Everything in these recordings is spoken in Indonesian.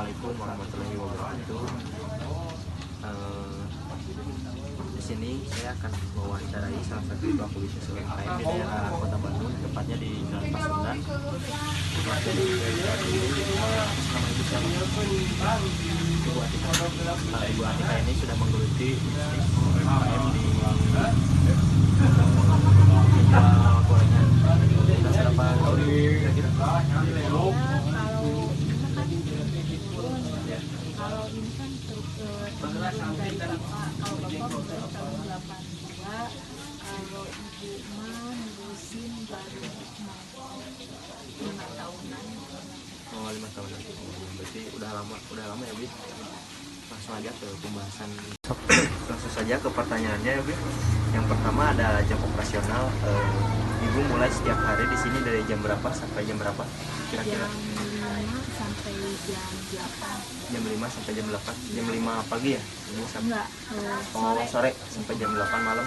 Assalamualaikum warahmatullahi wabarakatuh. Di sini saya akan mewawancarai salah satu pelaku bisnis UMKM di daerah Kota Bandung, tepatnya di Jalan Pasundan. Jadi nama Ibu siapa? Ibu Atika. Ibu Atika ini sudah menggeluti bisnis UMKM di menjual gorengan. Sudah berapa tahun kira-kira? Kalau ini kan dari bapak, kalau bapak udah tahun 82, kalau ibu mah ngurusin baru 5 tahunan. Oh, 5 tahunan. Berarti udah lama ya, Bi. Langsung aja ke pembahasan. Langsung saja ke pertanyaannya ya, Bi. Yang pertama ada jam operasional. Ibu mulai setiap hari di sini dari jam berapa sampai jam berapa? Kira-kira? Jam 5 sampai jam 8. Jam 5 sampai jam 8. Jam 5 pagi ya? Enggak, Sore sampai jam 8 malam.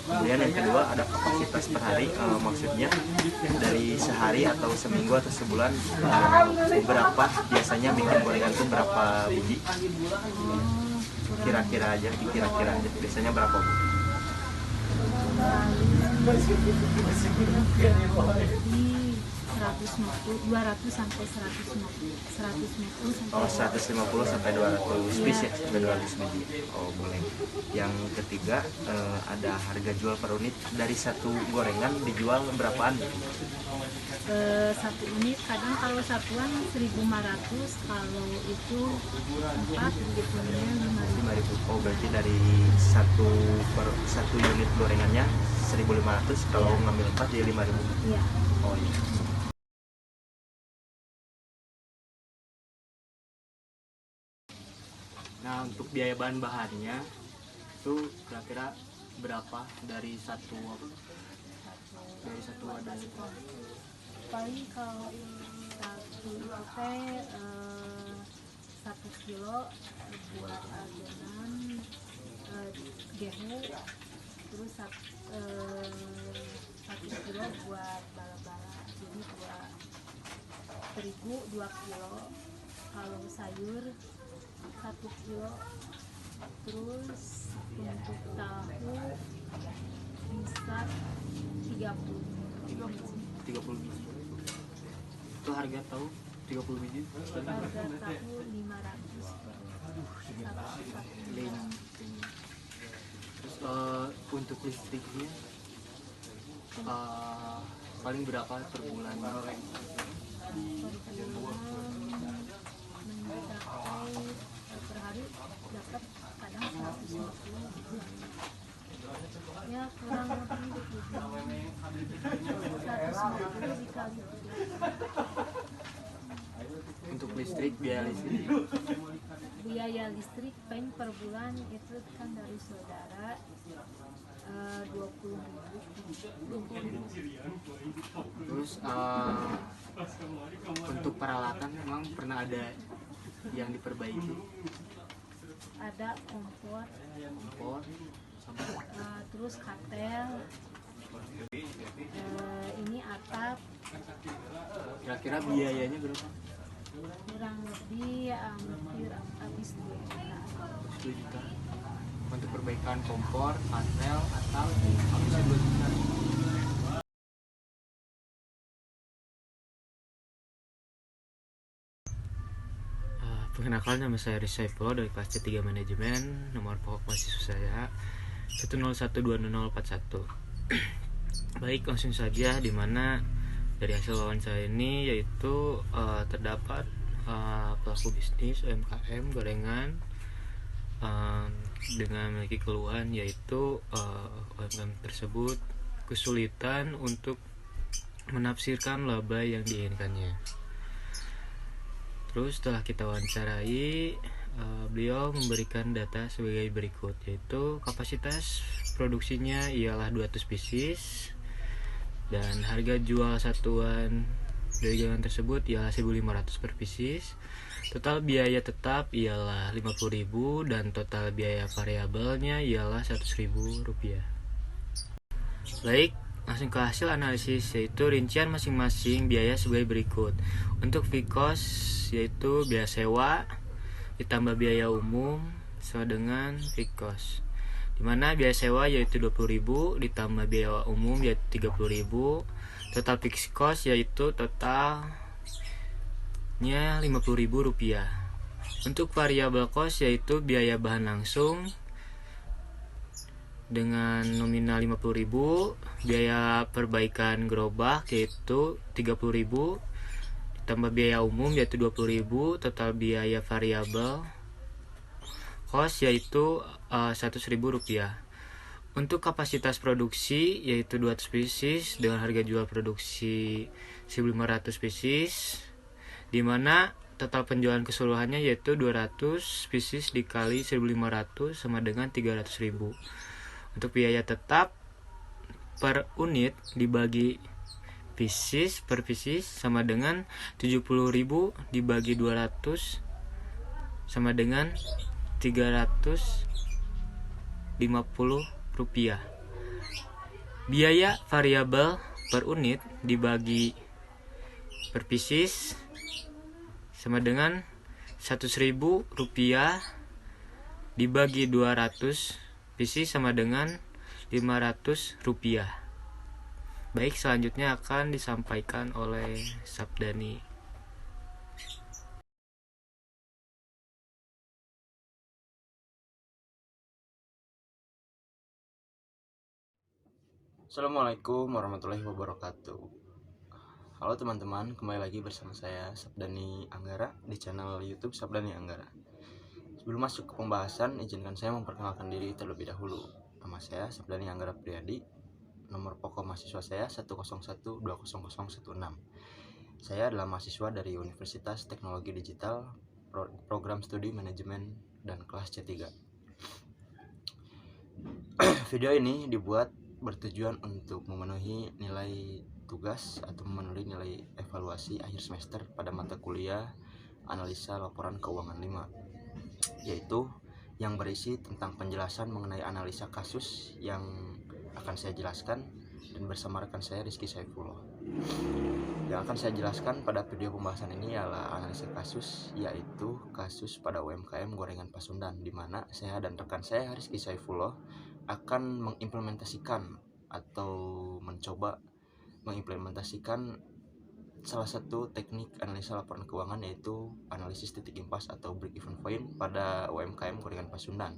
Kemudian yang kedua ada kapasitas per hari, maksudnya dari sehari atau seminggu atau sebulan berapa biasanya bikin gorengan itu berapa biji? Kira-kira aja biasanya berapa, Bu? di 200 sampai 150 sampai 150 sampai 200 piece ya, sampai 200 biji. Oh, boleh. Yang ketiga ada harga jual per unit dari satu gorengan dijual berapaan? Satu unit kadang kalau satuan 1.500, kalau itu 4 begitu ya 5.000. Oh, berarti dari satu unit gorengannya 1.500, kalau ngambil 4 jadi 5.000. Iya. Oh iya. Nah, untuk biaya bahan-bahannya itu kira-kira berapa dari satu wadah? Paling kalau satu teh 1 kilo buat adonan gehu, terus 1 kilo buat bala-bala, jadi terigu 2 kilo, kalau sayur 1 kilo, terus untuk tahu bisa 30 biji. Itu harga tahu 30 biji? harga tahu 500 per Terus untuk listriknya paling berapa per bulan? mencapai per hari dapat kadang 150 ya, kurang lebih 150 dikali. Untuk listrik, biaya listrik Peng per bulan itu kan dari saudara 20.000. Terus untuk peralatan memang pernah ada yang diperbaiki? Ada kompor sama terus katel, ini atap, kira-kira biayanya berapa? kurang lebih hampir habis 2 juta. Untuk perbaikan kompor, katel, atap habisnya 2 juta. Perkenalkan, nama saya Rizky Saifullah dari kelas C3 Manajemen. Nomor pokok mahasiswa saya 1012041. Baik, langsung saja, dimana dari hasil wawancara ini yaitu terdapat pelaku bisnis UMKM gorengan dengan memiliki keluhan, yaitu UMKM tersebut kesulitan untuk menafsirkan laba yang diinginkannya. Terus setelah kita wawancarai, beliau memberikan data sebagai berikut, yaitu kapasitas produksinya ialah 200 pieces dan harga jual satuan dari gorengan tersebut ialah 1.500 per pieces. Total biaya tetap ialah 50.000 dan total biaya variabelnya ialah 100.000 rupiah. Baik, Langsung ke hasil analisis, yaitu rincian masing-masing biaya sebagai berikut. Untuk fixed cost yaitu biaya sewa ditambah biaya umum sama dengan fixed cost. Dimana biaya sewa yaitu 20.000 ditambah biaya umum yaitu 30.000. Total fixed cost yaitu totalnya 50.000 rupiah. Untuk variable cost yaitu biaya bahan langsung dengan nominal 50.000, biaya perbaikan gerobak yaitu 30.000, ditambah biaya umum yaitu 20.000, total biaya variabel cost yaitu 100.000 rupiah. Untuk kapasitas produksi yaitu 200 pieces dengan harga jual produksi 1.500 pieces, di mana total penjualan keseluruhannya yaitu 200 pieces dikali 1.500 sama dengan 300.000. Untuk biaya tetap per unit dibagi pieces per pieces sama dengan 70.000 dibagi 200 sama dengan 350 rupiah. Biaya variabel per unit dibagi per pieces sama dengan 100.000 rupiah dibagi 200 pieces sama dengan 500 rupiah. Baik, selanjutnya akan disampaikan oleh Sabdani. Assalamualaikum warahmatullahi wabarakatuh. Halo teman-teman, kembali lagi bersama saya Sabdani Anggara di channel YouTube Sabdani Anggara. Sebelum masuk ke pembahasan, izinkan saya memperkenalkan diri terlebih dahulu. Nama saya Sabdani Anggara Priyadi. Nomor pokok mahasiswa saya 101200016. Saya adalah mahasiswa dari Universitas Teknologi Digital, Program Studi Manajemen dan kelas C3. Video ini dibuat bertujuan untuk memenuhi nilai tugas atau memenuhi nilai evaluasi akhir semester pada mata kuliah Analisa Laporan Keuangan 5, yaitu yang berisi tentang penjelasan mengenai analisa kasus yang akan saya jelaskan, dan bersama rekan saya Rizky Saifullah. Yang akan saya jelaskan pada video pembahasan ini adalah analisa kasus, yaitu kasus pada UMKM Gorengan Pasundan, di mana saya dan rekan saya Rizky Saifullah akan mengimplementasikan atau mencoba mengimplementasikan salah satu teknik analisa laporan keuangan, yaitu analisis titik impas atau break even point pada UMKM Gorengan Pasundan.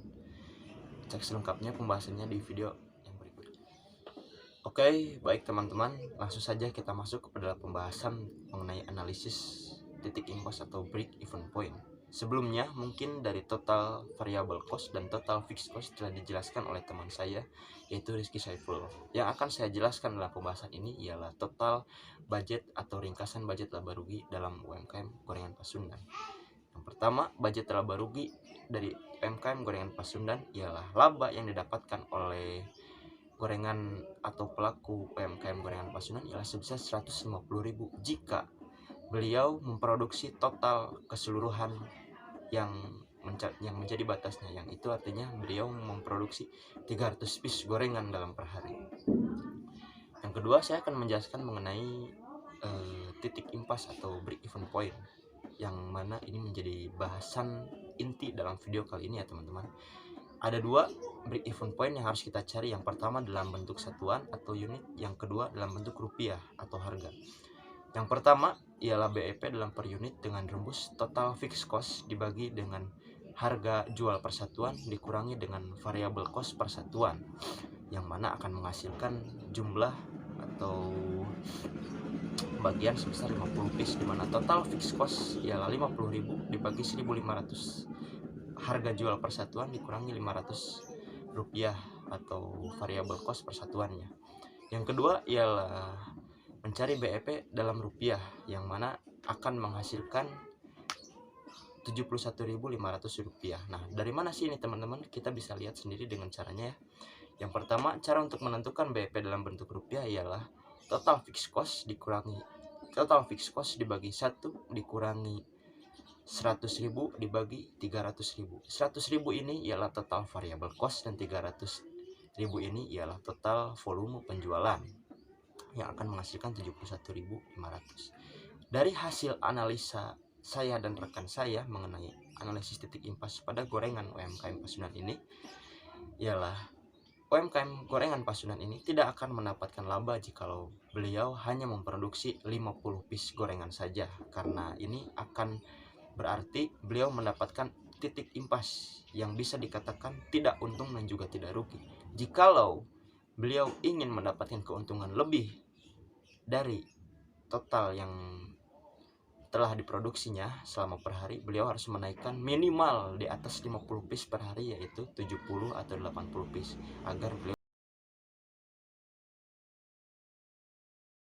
Cek selengkapnya pembahasannya di video yang berikut. Oke, baik teman-teman, langsung saja kita masuk kepada pembahasan mengenai analisis titik impas atau break even point. Sebelumnya, mungkin dari total variable cost dan total fixed cost telah dijelaskan oleh teman saya, yaitu Rizky Saifullah. Yang akan saya jelaskan dalam pembahasan ini ialah total budget atau ringkasan budget laba rugi dalam UMKM Gorengan Pasundan. Yang pertama, budget laba rugi dari UMKM Gorengan Pasundan ialah laba yang didapatkan oleh gorengan atau pelaku UMKM Gorengan Pasundan ialah sebesar 150.000 jika beliau memproduksi total keseluruhan yang menjadi batasnya, yang itu artinya beliau memproduksi 300 piece gorengan dalam per hari. Yang kedua, saya akan menjelaskan mengenai titik impas atau break even point, yang mana ini menjadi bahasan inti dalam video kali ini ya teman-teman. Ada dua break even point yang harus kita cari. Yang pertama dalam bentuk satuan atau unit, yang kedua dalam bentuk rupiah atau harga. Yang pertama ialah BEP dalam per unit dengan rumus total fixed cost dibagi dengan harga jual per satuan dikurangi dengan variable cost per satuan, yang mana akan menghasilkan jumlah atau bagian sebesar 50 piece, di mana total fixed cost ialah 50.000 dibagi 1.500 harga jual per satuan dikurangi 500 rupiah atau variable cost per satuannya. Yang kedua ialah mencari BEP dalam rupiah, yang mana akan menghasilkan 71.500 rupiah. Nah, dari mana sih ini teman-teman? Kita bisa lihat sendiri dengan caranya ya. Yang pertama, cara untuk menentukan BEP dalam bentuk rupiah ialah total fixed cost dibagi 1 dikurangi 100.000 dibagi 300.000. 100.000 ini ialah total variable cost dan 300.000 ini ialah total volume penjualan. yang akan menghasilkan 71.500. Dari hasil analisa saya dan rekan saya mengenai analisis titik impas pada gorengan UMKM Pasundan ini, ialah UMKM gorengan Pasundan ini tidak akan mendapatkan laba jikalau beliau hanya memproduksi 50 piece gorengan saja, karena ini akan berarti beliau mendapatkan titik impas yang bisa dikatakan tidak untung dan juga tidak rugi. Jikalau beliau ingin mendapatkan keuntungan lebih dari total yang telah diproduksinya selama per hari, beliau harus menaikkan minimal di atas 50 piece per hari, yaitu 70 atau 80 piece, agar beliau